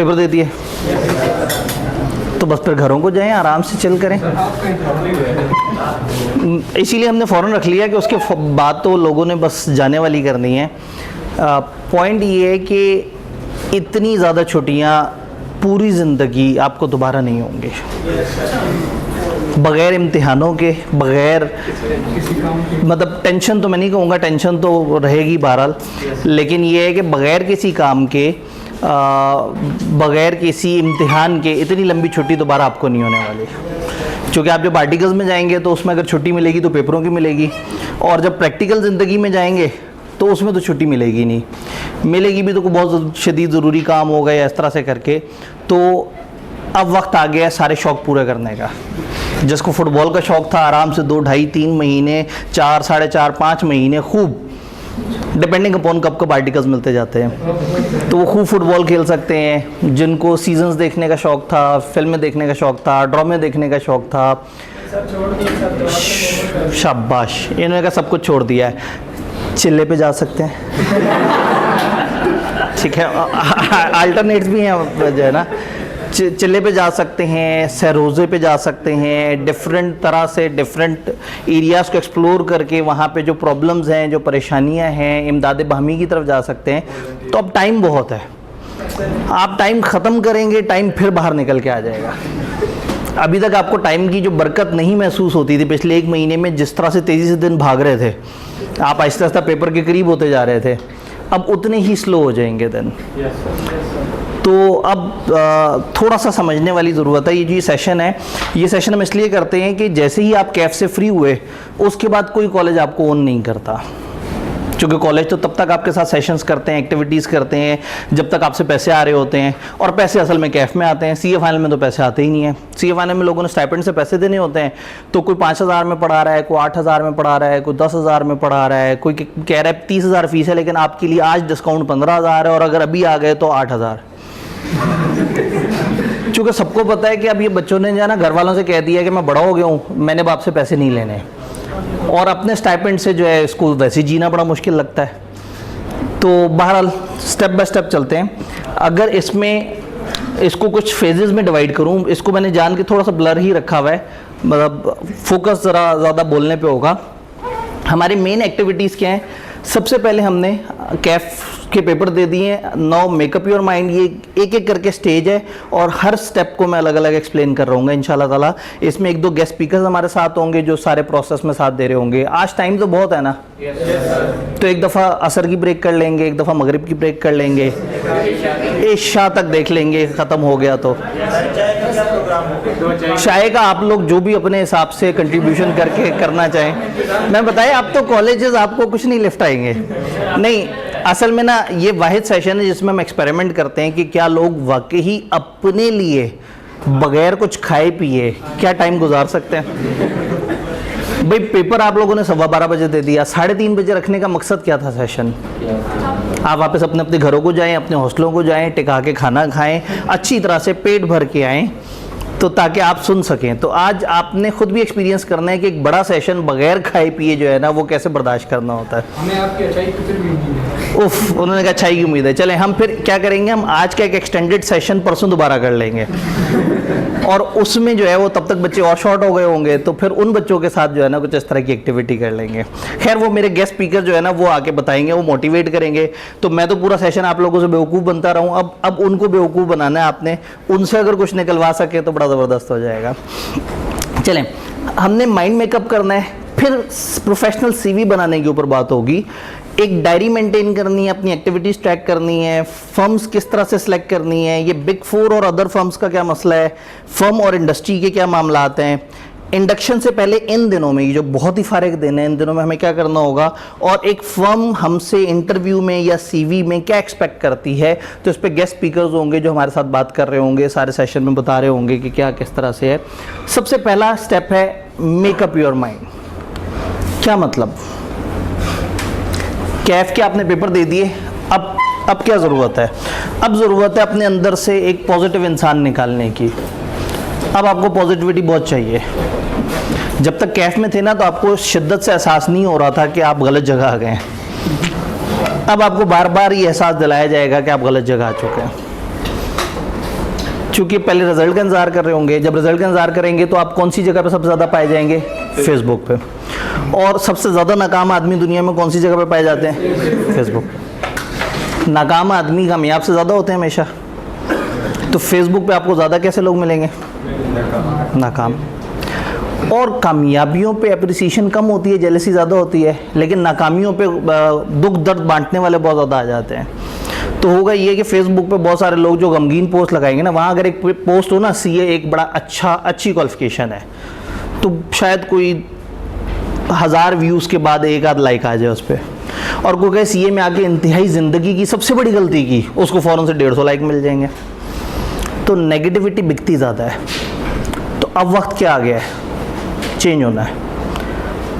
Paper दे दिए तो बस फिर घरों को जाएं, आराम से चिल करें। इसीलिए हमने फ़ौरन रख लिया कि उसके बाद तो लोगों ने बस जाने वाली करनी है। पॉइंट ये है कि इतनी ज़्यादा छुट्टियाँ पूरी ज़िंदगी आपको दोबारा नहीं होंगी, बग़ैर इम्तिहानों के, बग़ैर मतलब टेंशन तो मैं नहीं कहूँगा, टेंशन तो रहेगी बहरहाल, लेकिन ये है कि बग़ैर किसी काम के, बग़ैर किसी इम्तिहान के इतनी लंबी छुट्टी दोबारा आपको नहीं होने वाली। क्योंकि आप जब आर्टिकल्स में जाएंगे तो उसमें अगर छुट्टी मिलेगी तो पेपरों की मिलेगी, और जब प्रैक्टिकल ज़िंदगी में जाएंगे तो उसमें तो छुट्टी मिलेगी नहीं, मिलेगी भी तो बहुत शदीद ज़रूरी काम होगा या इस तरह से करके। तो अब वक्त आ गया है सारे शौक़ पूरे करने का। जिसको फ़ुटबॉल का शौक़ था, आराम से 2, ढाई, 3 महीने, 4, साढ़े 4, 5 महीने खूब, डिपेंडिंग अपॉन कब कब आर्टिकल्स मिलते जाते हैं, तो वो खूब फुटबॉल खेल सकते हैं। जिनको सीजन्स देखने का शौक़ था, फिल्में देखने का शौक़ था, ड्रामे देखने का शौक़ था, शाबाश, इन्होंने का सब कुछ छोड़ दिया है। चिल्ले पे जा सकते हैं, ठीक है, अल्टरनेट्स भी हैं जो है ना, चिल्ले पे जा सकते हैं, सरोज़े पे जा सकते हैं, डिफरेंट तरह से डिफरेंट एरियाज़ को एक्सप्लोर करके वहाँ पे जो प्रॉब्लम्स हैं, जो परेशानियाँ हैं, इमदाद बाहमी की तरफ जा सकते हैं। तो अब टाइम बहुत है, आप टाइम ख़त्म करेंगे, टाइम फिर बाहर निकल के आ जाएगा। अभी तक आपको टाइम की जो बरकत नहीं महसूस होती थी पिछले 1 महीने में, जिस तरह से तेज़ी से दिन भाग रहे थे, आप आहिस्ता आहिस्ता पेपर के करीब होते जा रहे थे, अब उतने ही स्लो हो जाएंगे दिन। तो अब थोड़ा सा समझने वाली ज़रूरत है। ये जो सेशन है, ये सेशन हम इसलिए करते हैं कि जैसे ही आप कैफ से फ्री हुए उसके बाद कोई कॉलेज आपको ओन नहीं करता, क्योंकि कॉलेज तो तब तक आपके साथ सेशंस करते हैं, एक्टिविटीज़ करते हैं जब तक आपसे पैसे आ रहे होते हैं, और पैसे असल में कैफ में आते हैं। सीए फाइनल में तो पैसे आते ही नहीं है। सीए फाइनल में लोगों ने स्टाइपेंड से पैसे देने होते हैं, तो कोई 5,000 में पढ़ा रहा है, कोई 8,000 में पढ़ा रहा है, कोई 10,000 में पढ़ा रहा है, कोई कह रहा है 30,000 फीस है, लेकिन आपके लिए आज डिस्काउंट 15,000 है, और अगर अभी आ गए तो 8,000। चूँकि सबको पता है कि अब ये बच्चों ने जो है ना घर वालों से कह दिया कि मैं बड़ा हो गया हूँ, मैंने बाप से पैसे नहीं लेने, और अपने स्टाइपेंड से जो है इसको वैसे जीना बड़ा मुश्किल लगता है। तो बहरहाल स्टेप बाय स्टेप चलते हैं। अगर इसको कुछ फेजेस में डिवाइड करूं, इसको मैंने जान के थोड़ा सा ब्लर ही रखा हुआ है, मतलब फोकस ज़रा ज़्यादा बोलने पे होगा। हमारी मेन एक्टिविटीज़ क्या हैं? सबसे पहले हमने कैफ के पेपर दे दिए। नाउ मेकअप योर माइंड, ये एक एक करके स्टेज है और हर स्टेप को मैं अलग अलग एक्सप्लेन कर रहा हूँ इंशाल्लाह ताला। इसमें 1-2 गेस्ट स्पीकर्स हमारे साथ होंगे जो सारे प्रोसेस में साथ दे रहे होंगे। आज टाइम तो बहुत है ना, तो एक दफ़ा असर की ब्रेक कर लेंगे, एक दफ़ा मगरिब की ब्रेक कर लेंगे, इशा तक देख लेंगे, ख़त्म हो गया तो चाय का आप लोग जो भी अपने हिसाब से कंट्रीब्यूशन करके करना चाहें। मैं बताया, आप तो कॉलेजेस आपको कुछ नहीं लिफ्ट आएंगे, नहीं असल में ना ये वाहिद सेशन है जिसमें हम एक्सपेरिमेंट करते हैं कि क्या लोग वाकई अपने लिए बगैर कुछ खाए पिए क्या टाइम गुजार सकते हैं। भाई पेपर आप लोगों ने 12:15 बजे दे दिया, 3:30 बजे रखने का मकसद क्या था सेशन? आप वापस अपने अपने घरों को जाएं, अपने हॉस्टलों को जाएं, टिका के खाना खाएं, अच्छी तरह से पेट भर के आएं, तो ताकि आप सुन सकें। तो आज आपने खुद भी एक्सपीरियंस करना है कि एक बड़ा सेशन बगैर खाए पिए जो है ना वो कैसे बर्दाश्त करना होता है। हमें आपकी अच्छाई की फिर भी उम्मीद है। उफ, उन्होंने कहा अच्छाई की उम्मीद है। चलें हम फिर क्या करेंगे, हम आज का एक एक्सटेंडेड सेशन परसों दोबारा कर लेंगे और उसमें जो है वो तब तक बच्चे और शॉर्ट हो गए होंगे, तो फिर उन बच्चों के साथ जो है ना कुछ इस तरह की एक्टिविटी कर लेंगे। खैर वो मेरे गेस्ट स्पीकर जो है ना वो आके बताएंगे, वो मोटिवेट करेंगे। तो मैं तो पूरा सेशन आप लोगों से बेवकूफ़ बनता रहूँ, अब उनको बेवकूफ़ बनाना है आपने, उनसे अगर कुछ निकलवा सके तो बड़ा ज़बरदस्त हो जाएगा। चलें, हमने माइंड मेकअप करना है, फिर प्रोफेशनल सीवी बनाने के ऊपर बात होगी। एक डायरी मेंटेन करनी है, अपनी एक्टिविटीज़ ट्रैक करनी है, फर्म्स किस तरह से सिलेक्ट करनी है, ये बिग 4 और अदर फर्म्स का क्या मसला है, फर्म और इंडस्ट्री के क्या मामलात हैं। इंडक्शन से पहले इन दिनों में, ये जो बहुत ही फारिग दिन है, इन दिनों में हमें क्या करना होगा, और एक फर्म हमसे इंटरव्यू में या सीवी में क्या एक्सपेक्ट करती है, तो इस पर गेस्ट स्पीकर्स होंगे जो हमारे साथ बात कर रहे होंगे, सारे सेशन में बता रहे होंगे कि क्या किस तरह से है। सबसे पहला स्टेप है मेकअप योर माइंड। क्या मतलब? कैफ के आपने पेपर दे दिए, अब क्या ज़रूरत है? अब ज़रूरत है अपने अंदर से एक पॉजिटिव इंसान निकालने की। अब आपको पॉजिटिविटी बहुत चाहिए। जब तक कैफ में थे ना तो आपको शिद्दत से एहसास नहीं हो रहा था कि आप गलत जगह आ गए। अब आपको बार बार ये एहसास दिलाया जाएगा कि आप गलत जगह आ चुके हैं। क्योंकि पहले रिजल्ट का इंतज़ार कर रहे होंगे, जब रिजल्ट का इंतज़ार करेंगे तो आप कौन सी जगह पे सबसे ज़्यादा पाए जाएंगे? फेसबुक पे। और सबसे ज़्यादा नाकाम आदमी दुनिया में कौन सी जगह पे पाए जाते हैं? फेसबुक। नाकाम आदमी कामयाब से ज़्यादा होते हैं हमेशा, तो फेसबुक पे आपको ज़्यादा कैसे लोग मिलेंगे? नाकाम। और कामयाबियों पे अप्रिसिएशन कम होती है, जेलसी ज़्यादा होती है, लेकिन नाकामियों पे दुख दर्द बांटने वाले बहुत ज़्यादा आ जाते हैं। तो होगा ये कि फेसबुक पे बहुत सारे लोग जो गमगीन पोस्ट लगाएंगे ना, वहाँ अगर एक पोस्ट हो ना, सीए एक बड़ा अच्छी क्वालिफिकेशन है, तो शायद कोई 1000 व्यूज़ के बाद एक आध लाइक आ जाए उस पर। और कोई कहे सीए में आके इंतहाई ज़िंदगी की सबसे बड़ी गलती की, उसको फ़ौरन से 150 लाइक मिल जाएंगे। तो नेगेटिविटी बिकती ज़्यादा है। तो अब वक्त क्या आ गया है? चेंज होना है।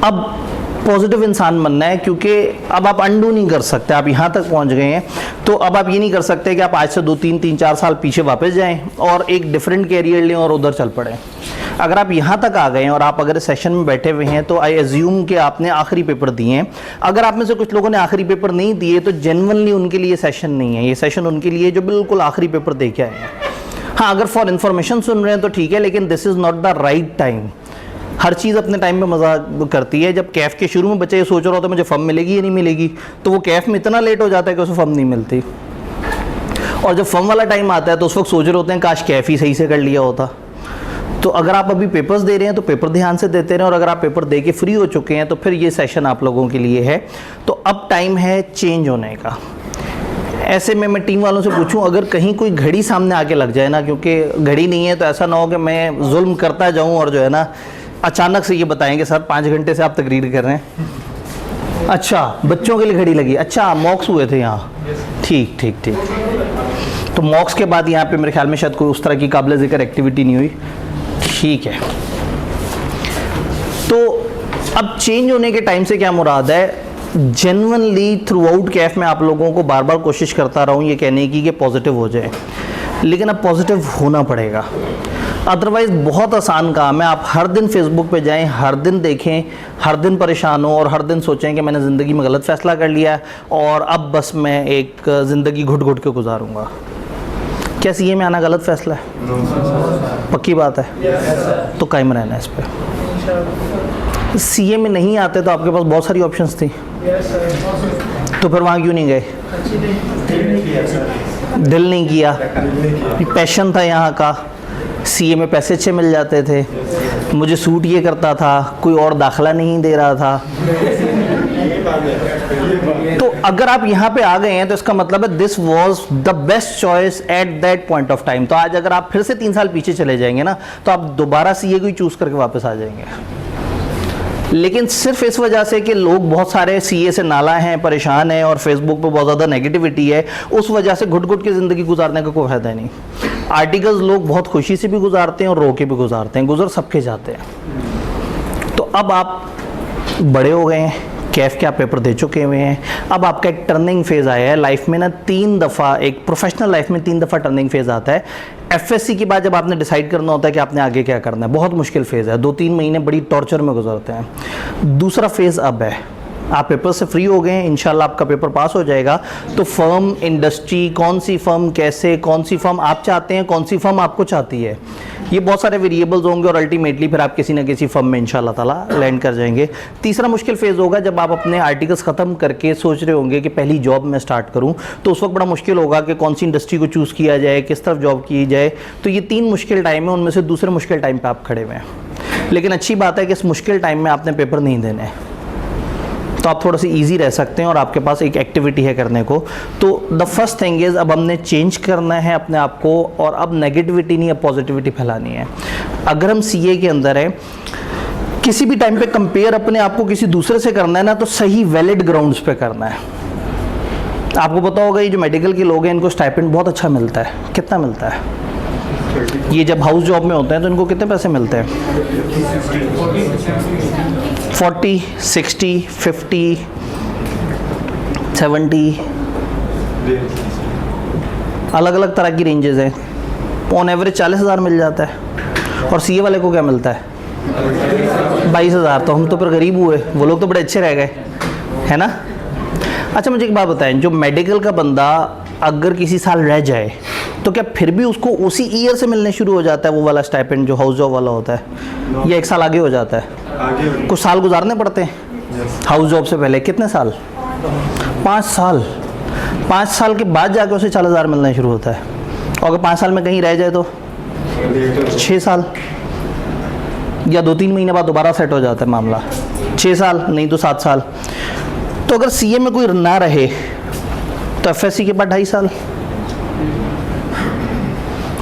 अब पॉजिटिव इंसान बनना है, क्योंकि अब आप अंडू नहीं कर सकते। आप यहाँ तक पहुँच गए हैं, तो अब आप ये नहीं कर सकते कि आप आज से 2-3-4 साल पीछे वापस जाएं और एक डिफरेंट कैरियर लें और उधर चल पड़ें। अगर आप यहाँ तक आ गए हैं और आप अगर सेशन में बैठे हुए हैं, तो आई एज्यूम कि आपने आखिरी पेपर दिए हैं। अगर आप में से कुछ लोगों ने आखिरी पेपर नहीं दिए, तो जेन्युइनली उनके लिए सेशन नहीं है। ये सेशन उनके लिए जो बिल्कुल आखिरी पेपर दे के आए हैं। हाँ, अगर फॉर इन्फॉर्मेशन सुन रहे हैं तो ठीक है, लेकिन this is not the right time. हर चीज़ अपने टाइम पे मज़ा करती है। जब कैफ़ के शुरू में बच्चे ये सोच रहा होता है मुझे फर्म मिलेगी या नहीं मिलेगी, तो वो कैफ़ में इतना लेट हो जाता है कि उसे फर्म नहीं मिलती। और जब फर्म वाला टाइम आता है तो उस वक्त सोच रहे होते हैं काश कैफ़ ही सही से कर लिया होता। तो अगर आप अभी पेपर्स दे रहे हैं तो पेपर ध्यान से देते रहें, और अगर आप पेपर दे के फ्री हो चुके हैं तो फिर ये सेशन आप लोगों के लिए है। तो अब टाइम है चेंज होने का। ऐसे में मैं टीम वालों से पूछूं, अगर कहीं कोई घड़ी सामने आके लग जाए ना, क्योंकि घड़ी नहीं है, तो ऐसा ना हो कि मैं जुल्म करता जाऊं और जो है ना अचानक से ये बताएंगे सर 5 घंटे से आप तकरीर कर रहे हैं। अच्छा, बच्चों के लिए घड़ी लगी, अच्छा मॉक्स हुए थे यहाँ, ठीक ठीक ठीक। तो मॉक्स के बाद यहाँ पे मेरे ख्याल में शायद कोई उस तरह की काबिल ज़िक्र एक्टिविटी नहीं हुई, ठीक है। तो अब चेंज होने के टाइम से क्या मुराद है? जेन्युइनली थ्रू आउट कैफ में आप लोगों को बार बार कोशिश करता रहा हूँ ये कहने की कि पॉजिटिव हो जाए, लेकिन अब पॉजिटिव होना पड़ेगा। अदरवाइज़ बहुत आसान काम है। आप हर दिन फेसबुक पे जाएं, हर दिन देखें, हर दिन परेशान हो और हर दिन सोचें कि मैंने ज़िंदगी में गलत फ़ैसला कर लिया और अब बस मैं एक ज़िंदगी घुट घुट के गुजारूंगा। क्या सीए में आना गलत फ़ैसला है? पक्की बात है। तो कायम रहना है इस पर। सीए में नहीं आते तो आपके पास बहुत सारी ऑप्शंस थी, तो फिर वहाँ क्यों नहीं गए? दिल नहीं किया, पैशन था यहाँ का। सीए में पैसे अच्छे मिल जाते थे, मुझे सूट ये करता था, कोई और दाखला नहीं दे रहा था। तो अगर आप यहाँ पे आ गए हैं तो इसका मतलब है this was the best choice at that point of time. तो आज अगर आप फिर से 3 साल पीछे चले जाएंगे ना, तो आप दोबारा सीए को ही चूज़ करके वापस आ जाएंगे। लेकिन सिर्फ इस वजह से कि लोग बहुत सारे सीए से नाला हैं, परेशान हैं और फेसबुक पे बहुत ज़्यादा नेगेटिविटी है, उस वजह से घुट घुट के ज़िंदगी गुजारने का कोई फ़ायदा नहीं। आर्टिकल्स लोग बहुत खुशी से भी गुजारते हैं और रो के भी गुजारते हैं, गुजर सबके जाते हैं। तो अब आप बड़े हो गए हैं, कैफ के आप पेपर दे चुके हुए हैं, अब आपका एक टर्निंग फेज़ आया है लाइफ में ना। 3 दफ़ा एक प्रोफेशनल लाइफ में 3 दफ़ा टर्निंग फेज़ आता है। एफएससी के बाद जब आपने डिसाइड करना होता है कि आपने आगे क्या करना है, बहुत मुश्किल फेज़ है। 2-3 महीने बड़ी टॉर्चर में गुजरते हैं। दूसरा फेज़ अब है, आप पेपर से फ्री हो गए हैं, इंशाल्लाह आपका पेपर पास हो जाएगा। तो फर्म, इंडस्ट्री, कौन सी फर्म कैसे, कौन सी फर्म आप चाहते हैं, कौन सी फर्म आपको चाहती है, ये बहुत सारे वेरिएबल्स होंगे और अल्टीमेटली फिर आप किसी ना किसी फर्म में इंशाल्लाह ताला लैंड कर जाएंगे। तीसरा मुश्किल फेज़ होगा जब आप अपने आर्टिकल्स ख़त्म करके सोच रहे होंगे कि पहली जॉब मैं स्टार्ट करूं, तो उस वक्त बड़ा मुश्किल होगा कि कौन सी इंडस्ट्री को चूज़ किया जाए, किस तरफ जॉब की जाए। तो ये 3 मुश्किल टाइम है, उनमें से दूसरे मुश्किल टाइम पर आप खड़े हुए हैं। लेकिन अच्छी बात है कि इस मुश्किल टाइम में आपने पेपर नहीं देने हैं, तो आप थोड़ा सा इजी रह सकते हैं और आपके पास एक एक्टिविटी है करने को। तो द फर्स्ट थिंग इज़ अब हमने चेंज करना है अपने आप को, और अब नेगेटिविटी नहीं, अब पॉजिटिविटी फैलानी है। अगर हम सीए के अंदर हैं, किसी भी टाइम पे कंपेयर अपने आप को किसी दूसरे से करना है ना, तो सही वैलिड ग्राउंड्स पे करना है। आपको पता होगा ये जो मेडिकल के लोग हैं इनको स्टाइपेंड बहुत अच्छा मिलता है। कितना मिलता है? ये जब हाउस जॉब में होते हैं तो इनको कितने पैसे मिलते हैं? 40, 60, 50, 70, अलग अलग तरह की रेंजेस हैं। ऑन एवरेज 40,000 मिल जाता है। और सीए वाले को क्या मिलता है? 22,000। तो हम तो फिर गरीब हुए, वो लोग तो बड़े अच्छे रह गए, है ना? अच्छा, मुझे एक बात बताएं, जो मेडिकल का बंदा अगर किसी साल रह जाए तो क्या फिर भी उसको उसी ईयर से मिलने शुरू हो जाता है वो वाला स्टाइपेंड जो हाउस जॉब वाला होता है, या 1 साल आगे हो जाता है? आगे कुछ साल गुजारने पड़ते हैं हाउस जॉब से पहले। कितने साल? 5 साल। 5 साल के बाद जाके उसे 40,000 मिलना शुरू होता है, और अगर 5 साल में कहीं रह जाए तो 6 साल, या 2-3 महीने बाद दोबारा सेट हो जाता है मामला। 6 साल नहीं तो 7 साल। तो अगर सीए में कोई ना रहे तो एफएससी के बाद 2.5 साल।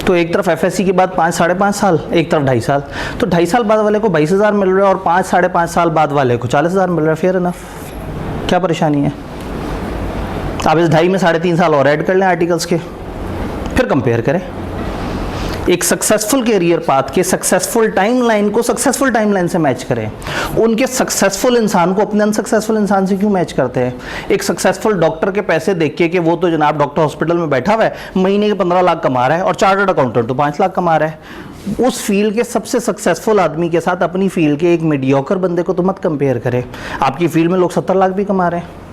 तो एक तरफ एफएससी के बाद 5-5.5 साल, एक तरफ 2.5 साल। तो 2.5 साल बाद वाले को 22,000 मिल रहा है और 5-5.5 साल बाद वाले को 40,000 मिल रहा है। फेयर इनफ, क्या परेशानी है? आप इस 2.5 में 3.5 साल और ऐड कर लें आर्टिकल्स के, फिर कंपेयर करें। एक सक्सेसफुल कैरियर पाथ के सक्सेसफुल टाइमलाइन को सक्सेसफुल टाइमलाइन से मैच करें। उनके सक्सेसफुल इंसान को अपने अनसक्सेसफुल इंसान से क्यों मैच करते हैं? एक सक्सेसफुल डॉक्टर के पैसे देख के कि वो तो जनाब डॉक्टर हॉस्पिटल में बैठा हुआ है, महीने के 15 लाख कमा रहा है, और चार्टर्ड अकाउंटेंट तो 5 लाख कमा रहा है। उस फील्ड के सबसे सक्सेसफुल आदमी के साथ अपनी फील्ड के एक मीडियोकर बंदे को तो मत कंपेयर करें। आपकी फील्ड में लोग 70 लाख भी कमा रहे हैं।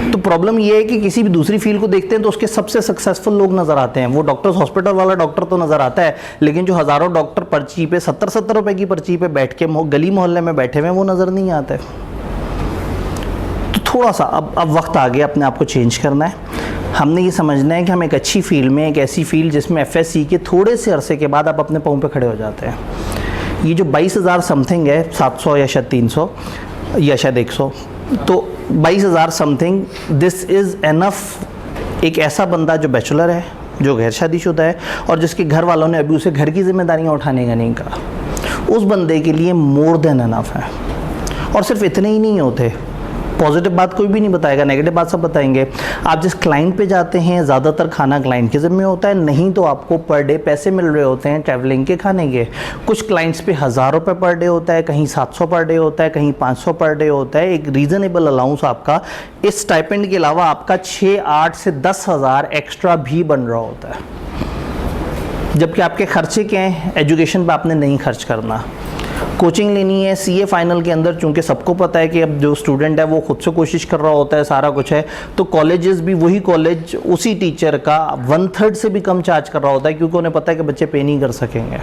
तो प्रॉब्लम ये है कि किसी भी दूसरी फील्ड को देखते हैं तो उसके सबसे सक्सेसफुल लोग नजर आते हैं। वो डॉक्टर्स हॉस्पिटल वाला डॉक्टर तो नजर आता है, लेकिन जो हजारों डॉक्टर पर्ची पे 70-70 रुपए की पर्ची पे बैठ के गली मोहल्ले में बैठे हुए वो नजर नहीं आते। तो थोड़ा सा अब वक्त आ गया अपने आप को चेंज करना है। हमने ये समझना है कि हम एक अच्छी फील्ड में, एक ऐसी फील्ड जिसमें एफएससी के थोड़े से अरसे के बाद आप अपने पाँव पे खड़े हो जाते हैं। ये जो 22,000 समथिंग है, 700 या शायद 300 या शायद 100, तो 22,000 समथिंग, दिस इज़ एनफ। एक ऐसा बंदा जो बैचलर है, जो गैर शादीशुदा है, और जिसके घर वालों ने अभी उसे घर की जिम्मेदारियां उठाने का नहीं कहा, उस बंदे के लिए मोर देन एनफ है। और सिर्फ इतने ही नहीं होते, पॉजिटिव बात कोई भी नहीं बताएगा, नेगेटिव बात सब बताएंगे। आप जिस क्लाइंट पे जाते हैं ज़्यादातर खाना क्लाइंट के ज़िम्मे होता है, नहीं तो आपको पर डे पैसे मिल रहे होते हैं ट्रैवलिंग के, खाने के। कुछ क्लाइंट्स पे 1,000 रुपये पर डे होता है, कहीं 700 पर डे होता है, कहीं 500 पर डे होता है। एक रीज़नेबल अलाउंस आपका इस स्टाइपेंड के अलावा आपका 6-8 से 10,000 एक्स्ट्रा भी बन रहा होता है। जबकि आपके खर्चे क्या हैं? एजुकेशन पर आपने नहीं खर्च करना, कोचिंग लेनी है। सीए फाइनल के अंदर चूंकि सबको पता है कि अब जो स्टूडेंट है वो खुद से कोशिश कर रहा होता है, सारा कुछ है, तो कॉलेजेस भी वही कॉलेज उसी टीचर का 1/3 से भी कम चार्ज कर रहा होता है, क्योंकि उन्हें पता है कि बच्चे पे नहीं कर सकेंगे।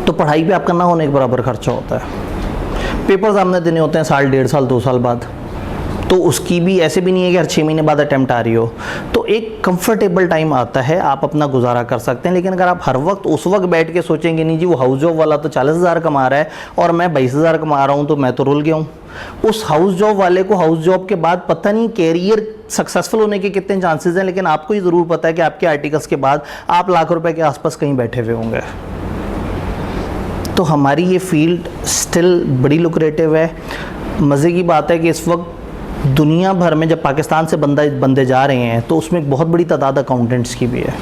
तो पढ़ाई पे आपका ना होने के बराबर खर्चा होता है। पेपर्स आपने देने होते हैं साल, 1.5 साल, 2 साल बाद, तो उसकी भी ऐसे भी नहीं है कि हर 6 महीने बाद अटेम्प्ट आ रही हो। तो एक कंफर्टेबल टाइम आता है, आप अपना गुजारा कर सकते हैं। लेकिन अगर आप हर वक्त उस वक्त बैठ के सोचेंगे नहीं जी वो हाउस जॉब वाला तो 40,000 कमा रहा है और मैं 22,000 कमा रहा हूँ तो मैं तो रुल गया हूँ। उस हाउस जॉब वाले को हाउस जॉब के बाद पता नहीं कैरियर सक्सेसफुल होने के कितने चांसेस हैं, लेकिन आपको ये ज़रूर पता है कि आपके आर्टिकल्स के बाद आप लाख रुपए के आसपास कहीं बैठे हुए होंगे। तो हमारी ये फील्ड स्टिल बड़ी लुक्रेटिव है। मज़े की बात है कि इस वक्त दुनिया भर में जब पाकिस्तान से बंदे जा रहे हैं तो उसमें एक बहुत बड़ी तादाद अकाउंटेंट्स की भी है।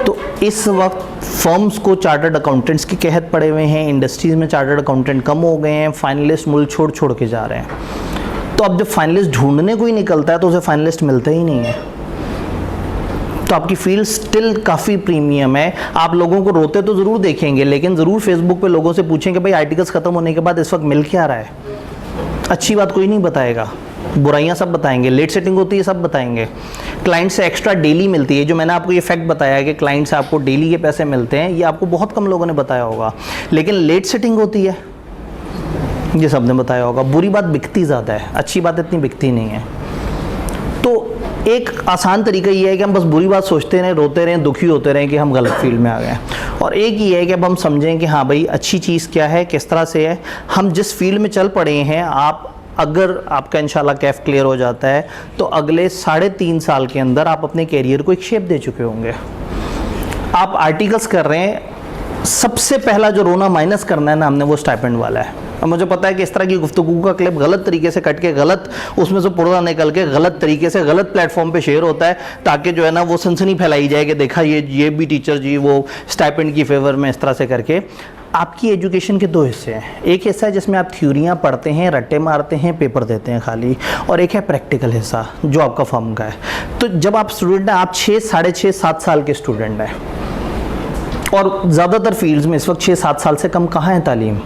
तो इस वक्त फर्म्स को चार्टर्ड अकाउंटेंट्स के कहत पड़े हुए हैं, इंडस्ट्रीज़ में चार्टर्ड अकाउंटेंट कम हो गए हैं, फाइनलिस्ट मुल्क छोड़ के जा रहे हैं। तो अब जब फाइनलिस्ट ढूंढने कोई निकलता है तो उसे फाइनलिस्ट मिलता ही नहीं है। तो आपकी फील्ड स्टिल काफ़ी प्रीमियम है। आप लोगों को रोते तो ज़रूर देखेंगे, लेकिन ज़रूर फेसबुक पे लोगों से पूछेंगे भाई आर्टिकल्स ख़त्म होने के बाद इस वक्त मिल क्या रहा है। अच्छी बात कोई नहीं बताएगा, बुराइयां सब बताएंगे, लेट सेटिंग होती है सब बताएंगे। क्लाइंट से एक्स्ट्रा डेली मिलती है, जो मैंने आपको ये फैक्ट बताया कि क्लाइंट से आपको डेली के पैसे मिलते हैं, ये आपको बहुत कम लोगों ने बताया होगा। लेकिन लेट सेटिंग होती है, ये सब ने बताया होगा। बुरी बात बिकती ज़्यादा है, अच्छी बात इतनी बिकती नहीं है। तो एक आसान तरीका ये है कि हम बस बुरी बात सोचते रहें, रोते रहें, दुखी होते रहें कि हम गलत फील्ड में आ गए। और एक ये है कि अब हम समझें कि हाँ भाई अच्छी चीज़ क्या है, किस तरह से है। हम जिस फील्ड में चल पड़े हैं, आप अगर आपका इंशाल्लाह कैफ क्लियर हो जाता है तो अगले 3.5 साल के अंदर आप अपने कैरियर को एक शेप दे चुके होंगे। आप आर्टिकल्स कर रहे हैं, सबसे पहला जो रोना माइनस करना है ना हमने, वो स्टाइपेंड वाला है। अब मुझे पता है कि इस तरह की गुफ्तगू का क्लिप गलत तरीके से कट के, गलत उसमें से पुर्जा निकल के गलत तरीके से गलत प्लेटफॉर्म पे शेयर होता है, ताकि जो है ना वो सनसनी फैलाई जाए कि देखा ये भी टीचर जी वो स्टाइपेंड की फेवर में इस तरह से करके। आपकी एजुकेशन के 2 हिस्से हैं। एक हिस्सा है जिसमें आप थ्योरियाँ पढ़ते हैं, रट्टे मारते हैं, पेपर देते हैं खाली, और एक है प्रैक्टिकल हिस्सा जो आपका फर्म का है। तो जब आप स्टूडेंट हैं, आप 6, 6.5, 7 साल के स्टूडेंट हैं, और ज़्यादातर फील्ड्स में इस वक्त 6-7 साल से कम कहाँ है तालीम।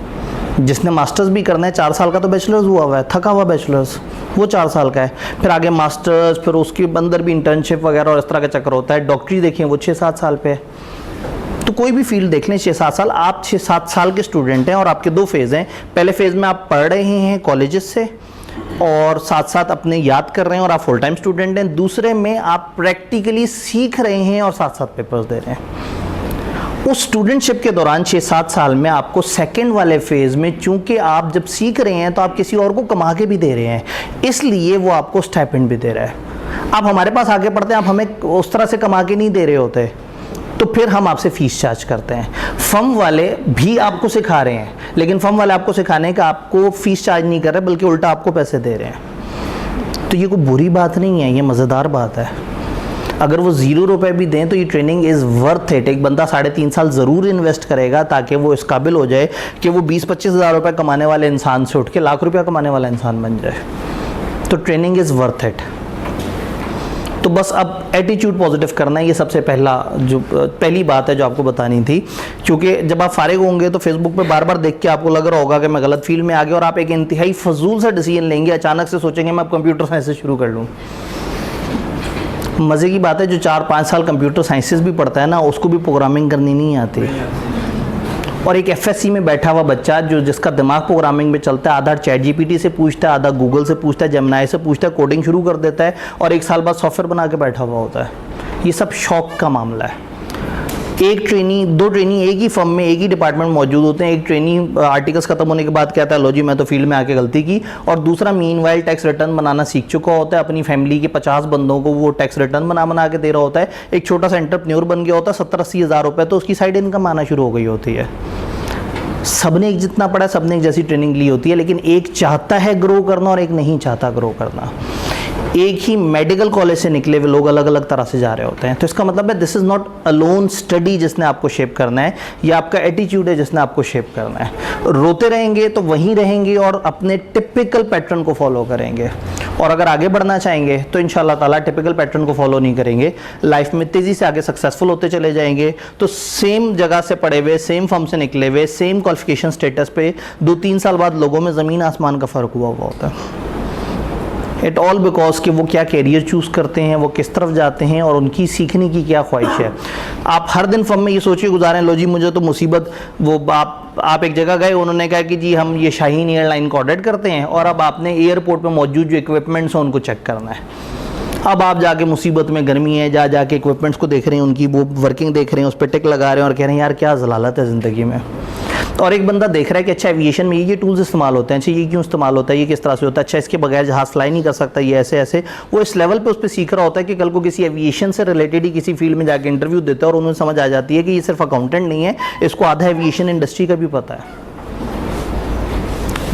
जिसने मास्टर्स भी करना है 4 साल का तो बैचलर्स हुआ है, थका हुआ बैचलर्स, वो 4 साल का है, फिर आगे मास्टर्स, फिर उसके अंदर भी इंटर्नशिप वगैरह और इस तरह का चक्कर होता है। डॉक्टरी देखें वो 6-7 साल पे है। तो कोई भी फील्ड देख लें 6-7 साल, आप 6-7 साल के स्टूडेंट हैं और आपके 2 फेज़ हैं। पहले फेज़ में आप पढ़ रहे हैं कॉलेजेस से और साथ साथ अपने याद कर रहे हैं और आप फुल टाइम स्टूडेंट हैं। दूसरे में आप प्रैक्टिकली सीख रहे हैं और साथ साथ पेपर्स दे रहे हैं। उस स्टूडेंटशिप के दौरान 6-7 साल में आपको सेकंड वाले फेज़ में, चूंकि आप जब सीख रहे हैं तो आप किसी और को कमा के भी दे रहे हैं, इसलिए वो आपको स्टाइपेंड भी दे रहा है। आप हमारे पास आगे पढ़ते हैं, आप हमें उस तरह से कमा के नहीं दे रहे होते, तो फिर हम आपसे फीस चार्ज करते हैं। फर्म वाले भी आपको सिखा रहे हैं, लेकिन फर्म वाले आपको सिखाने का आपको फीस चार्ज नहीं कर रहे, बल्कि उल्टा आपको पैसे दे रहे हैं। तो ये कोई बुरी बात नहीं है, ये मज़ेदार बात है। अगर वो 0 रुपए भी दें तो ये ट्रेनिंग इज़ वर्थ इट। एक बंदा 3.5 साल ज़रूर इन्वेस्ट करेगा ताकि वो इस काबिल हो जाए कि वो 20-25 हज़ार रुपये कमाने वाले इंसान से उठ के लाख रुपया कमाने वाला इंसान बन जाए। तो ट्रेनिंग इज़ वर्थ इट। तो बस अब एटीट्यूड पॉजिटिव करना है, ये सबसे पहली बात है जो आपको बतानी थी। क्योंकि जब आप फारिग होंगे तो फेसबुक पे बार बार देख के आपको लग रहा होगा कि मैं गलत फील्ड में आ गया और आप एक इंतहाई फजूल सा डिसीजन लेंगे, अचानक से सोचेंगे मैं अब कंप्यूटर साइंस से शुरू कर लूँ। मज़े की बात है जो 4-5 साल कंप्यूटर साइंसेस भी पढ़ता है ना, उसको भी प्रोग्रामिंग करनी नहीं आती। और एक एफएससी में बैठा हुआ बच्चा जिसका दिमाग प्रोग्रामिंग में चलता है, आधा चैट जीपीटी से पूछता है, आधा गूगल से पूछता है, जेमिनी से पूछता है, कोडिंग शुरू कर देता है और 1 साल बाद सॉफ्टवेयर बना के बैठा हुआ होता है। ये सब शौक का मामला है। एक ट्रेनी, 2 ट्रेनी एक ही फर्म में एक ही डिपार्टमेंट मौजूद होते हैं। एक ट्रेनी आर्टिकल्स खत्म होने के बाद कहता है लो जी मैं तो फील्ड में आके गलती की, और दूसरा मीनवाइल टैक्स रिटर्न बनाना सीख चुका होता है। अपनी फैमिली के 50 बंदों को वो टैक्स रिटर्न बना के दे रहा होता है। एक छोटा सा एंटरप्रेन्योर बन गया होता है, 70-80 हज़ार रुपये तो उसकी साइड इनकम आना शुरू हो गई होती है। सबने एक जितना पढ़ा, सबने एक जैसी ट्रेनिंग ली होती है, लेकिन एक चाहता है ग्रो करना और एक नहीं चाहता ग्रो करना। एक ही मेडिकल कॉलेज से निकले हुए लोग अलग अलग तरह से जा रहे होते हैं। तो इसका मतलब है this is not alone study जिसने आपको शेप करना है, या आपका एटीट्यूड है जिसने आपको शेप करना है। रोते रहेंगे तो वहीं रहेंगे और अपने टिपिकल पैटर्न को फॉलो करेंगे, और अगर आगे बढ़ना चाहेंगे तो इंशाल्लाह ताला टिपिकल पैटर्न को फॉलो नहीं करेंगे, लाइफ में तेज़ी से आगे सक्सेसफुल होते चले जाएंगे। तो सेम जगह से पढ़े हुए, सेम फर्म से निकले हुए, सेम क्वालिफिकेशन स्टेटस पे 2-3 साल बाद लोगों में ज़मीन आसमान का फ़र्क हुआ होता है। इट ऑल बिकॉज कि वो क्या कैरियर चूज़ करते हैं, वो किस तरफ जाते हैं और उनकी सीखने की क्या ख्वाहिश है। आप हर दिन फर्म में ये सोच के गुजारें लो जी मुझे तो मुसीबत, वो आप एक जगह गए, उन्होंने कहा कि जी हम ये शाहीन एयरलाइन को ऑडिट करते हैं, और अब आपने एयरपोर्ट पे मौजूद जो इक्विपमेंट्स हैं उनको चेक करना है। अब आप जाके मुसीबत में, गर्मी है, जाके इक्विपमेंट्स को देख रहे हैं, उनकी वो वर्किंग देख रहे हैं, उस पर टिक लगा रहे हैं और कह रहे हैं यार क्या ज़लालत है ज़िंदगी में। और एक बंदा देख रहा है कि अच्छा एविएशन में ये टूल्स इस्तेमाल होते हैं, अच्छा ये क्यों इस्तेमाल होता है, ये किस तरह से होता है, अच्छा इसके बगैर जहाज़ फ्लाई नहीं कर सकता, ये ऐसे ऐसे। वो इस लेवल पे उस पर सीख रहा होता है कि कल को किसी एविएशन से रिलेटेड ही किसी फील्ड में जाके इंटरव्यू देता है और उन्हें समझ आ जाती है कि ये सिर्फ अकाउंटेंट नहीं है, इसको आधा एविएशन इंडस्ट्री का भी पता है।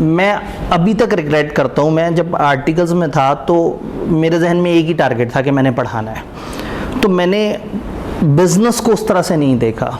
मैं अभी तक रिग्रेट करता हूँ, मैं जब आर्टिकल्स में था तो मेरे जहन में एक ही टारगेट था कि मैंने पढ़ाना है, तो मैंने बिज़नेस को उस तरह से नहीं देखा।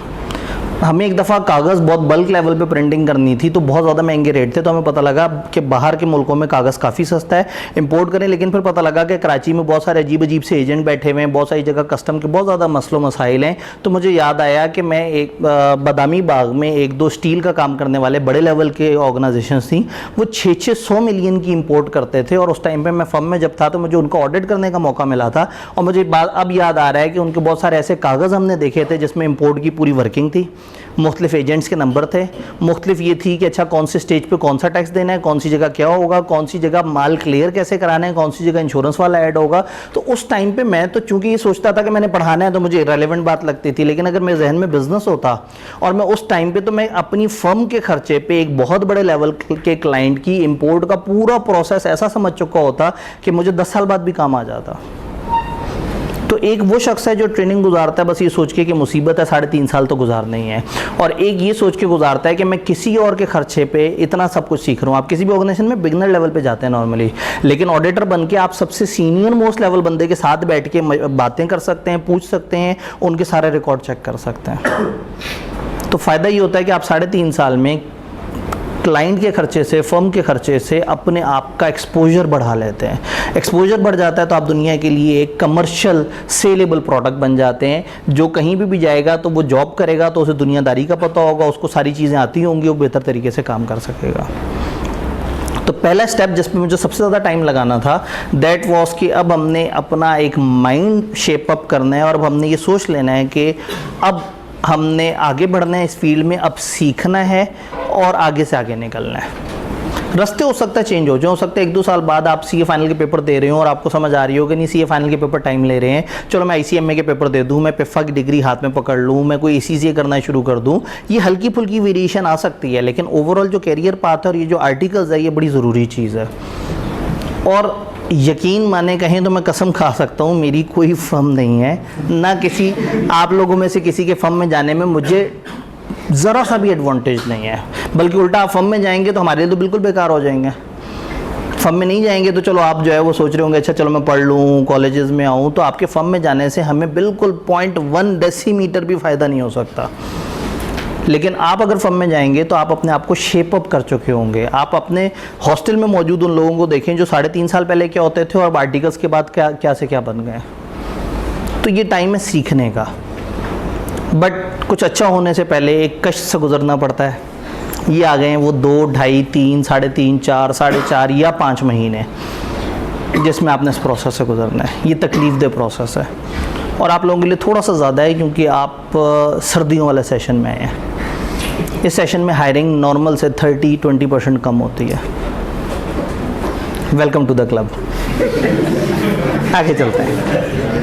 हमें एक दफ़ा कागज़ बहुत बल्क लेवल पे प्रिंटिंग करनी थी, तो बहुत ज़्यादा महंगे रेट थे, तो हमें पता लगा कि बाहर के मुल्कों में कागज़ काफ़ी सस्ता है, इंपोर्ट करें। लेकिन फिर पता लगा कि कराची में बहुत सारे अजीब अजीब से एजेंट बैठे हुए हैं, बहुत सारी जगह कस्टम के बहुत ज़्यादा मसलो मसाइल हैं। तो मुझे याद आया कि मैं एक बादामी बाग में 1-2 स्टील का काम करने वाले बड़े लेवल के ऑर्गेनाइजेशंस थी, वो 600 मिलियन की इंपोर्ट करते थे, और उस टाइम पर मैं फर्म में जब था तो मुझे उनका ऑडिट करने का मौका मिला था। और मुझे अब याद आ रहा है कि उनके बहुत सारे ऐसे कागज़ हमने देखे थे जिसमें इंपोर्ट की पूरी वर्किंग थी, मुख्तलिफ एजेंट्स के नंबर थे, मुख्तलिफ ये थी कि अच्छा कौन से स्टेज पे कौन सा टैक्स देना है, कौन सी जगह क्या होगा, कौन सी जगह माल क्लियर कैसे कराना है, कौन सी जगह इंश्योरेंस वाला ऐड होगा। तो उस टाइम पे मैं तो चूंकि ये सोचता था कि मैंने पढ़ाना है तो मुझे रेलेवेंट बात लगती थी, लेकिन अगर मेरे जहन में बिजनेस होता और मैं उस टाइम पे, तो मैं अपनी फर्म के खर्चे पे एक बहुत बड़े लेवल के क्लाइंट की इंपोर्ट का पूरा प्रोसेस ऐसा समझ चुका होता कि मुझे 10 साल बाद भी काम आ जाता। तो एक वो शख्स है जो ट्रेनिंग गुजारता है बस ये सोच के कि मुसीबत है 3.5 साल तो गुजारना ही है, और एक ये सोच के गुजारता है कि मैं किसी और के खर्चे पे इतना सब कुछ सीख रहा हूँ। आप किसी भी ऑर्गेनाइजेशन में बिगनर लेवल पे जाते हैं नॉर्मली, लेकिन ऑडिटर बन के आप सबसे सीनियर मोस्ट लेवल बंदे के साथ बैठ के बातें कर सकते हैं, पूछ सकते हैं, उनके सारे रिकॉर्ड चेक कर सकते हैं। तो फ़ायदा ये होता है कि आप 3.5 साल में क्लाइंट के खर्चे से, फर्म के खर्चे से अपने आप का एक्सपोजर बढ़ा लेते हैं। एक्सपोजर बढ़ जाता है तो आप दुनिया के लिए एक कमर्शियल सेलेबल प्रोडक्ट बन जाते हैं। जो कहीं भी जाएगा तो वो जॉब करेगा तो उसे दुनियादारी का पता होगा, उसको सारी चीज़ें आती होंगी, वो बेहतर तरीके से काम कर सकेगा। तो पहला स्टेप जिस पे मुझे सबसे ज़्यादा टाइम लगाना था दैट वाज कि अब हमने अपना एक माइंड शेप अप करना है और अब हमने ये सोच लेना है कि अब हमने आगे बढ़ना है इस फील्ड में, अब सीखना है और आगे से आगे निकलना है। रास्ते हो सकता है चेंज हो सकता है 1-2 साल बाद आप सीए फाइनल के पेपर दे रहे हो और आपको समझ आ रही हो कि नहीं सीए फाइनल के पेपर टाइम ले रहे हैं, चलो मैं आईसीएमए के पेपर दे दूं, मैं पिफा की डिग्री हाथ में पकड़ लूं, मैं कोई ईसीसीए करना शुरू कर दूं। ये हल्की फुल्की वेरिएशन आ सकती है, लेकिन ओवरऑल जो कैरियर पाथ है और ये जो आर्टिकल्स है ये बड़ी ज़रूरी चीज़ है। और यकीन माने कहें तो मैं कसम खा सकता हूँ मेरी कोई फर्म नहीं है, ना किसी आप लोगों में से किसी के फर्म में जाने में मुझे ज़रा सा भी एडवांटेज नहीं है, बल्कि उल्टा आप फर्म में जाएंगे तो हमारे लिए तो बिल्कुल बेकार हो जाएंगे। फर्म में नहीं जाएंगे तो चलो आप जो है वो सोच रहे होंगे अच्छा चलो मैं पढ़ लूँ, कॉलेजेस में आऊँ, तो आपके फर्म में जाने से हमें बिल्कुल 0.1 डेसीमीटर भी फ़ायदा नहीं हो सकता। लेकिन आप अगर फर्म में जाएंगे तो आप अपने आप को शेप अप कर चुके होंगे। आप अपने हॉस्टल में मौजूद उन लोगों को देखें जो 3.5 साल पहले क्या होते थे और आर्टिकल्स के बाद क्या से क्या बन गए। तो ये टाइम है सीखने का, बट कुछ अच्छा होने से पहले एक कष्ट से गुजरना पड़ता है। ये आ गए हैं वो 2, 2.5, 3, 3.5, 4, 4.5 या 5 महीने जिसमें आपने इस प्रोसेस से गुजरना है। ये तकलीफ दे प्रोसेस है और आप लोगों के लिए थोड़ा सा ज़्यादा है क्योंकि आप सर्दियों वाले सेशन में आए हैं। इस सेशन में हायरिंग नॉर्मल से 30-20% कम होती है। Welcome to the club. आगे चलते हैं।